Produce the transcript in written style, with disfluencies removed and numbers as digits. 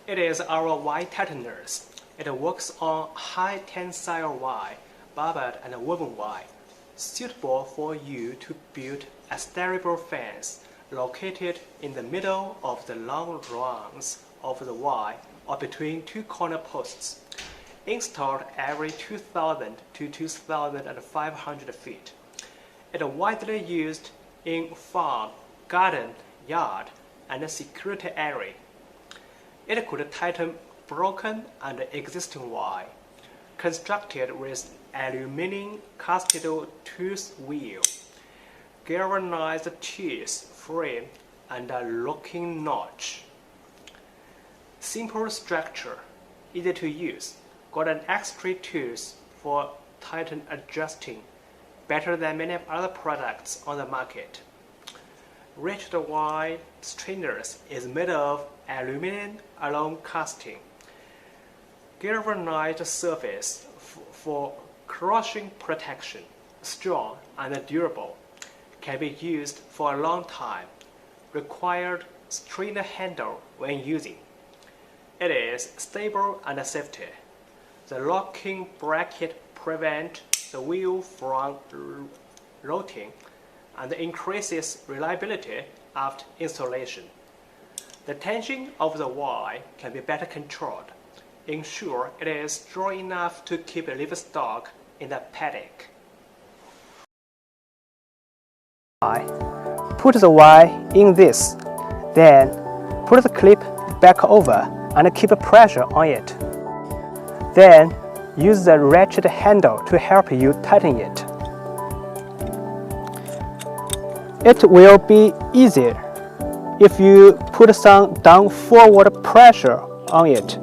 It is our Y tightener. It works on high-tensile Y, barbed and woven Y, suitable for you to build a steerable fence located in the middle of the long runs of the Y or between two corner posts, installed every 2,000 to 2,500 feet. It is widely used in farm, garden, yard, and security area. It could tighten broken and existing Y, constructed with aluminum casted tooth wheel, galvanized cheese frame, and a locking notch. Simple structure, easy to use, got an extra tools for tighten adjusting, better than many other products on the market. Rigid Y strainers is made of aluminum alum casting. Galvanized surface for corrosion protection, strong and durable, can be used for a long time, required strainer handle when using. It is stable and safety. The locking bracket prevents the wheel from rotting and increases reliability after installation. The tension of the Y can be better controlled. Ensure it is strong enough to keep livestock in the paddock. Put the Y in this, then put the clip back over and keep pressure on it. Then use the ratchet handle to help you tighten it. It will be easier if you put some down forward pressure on it.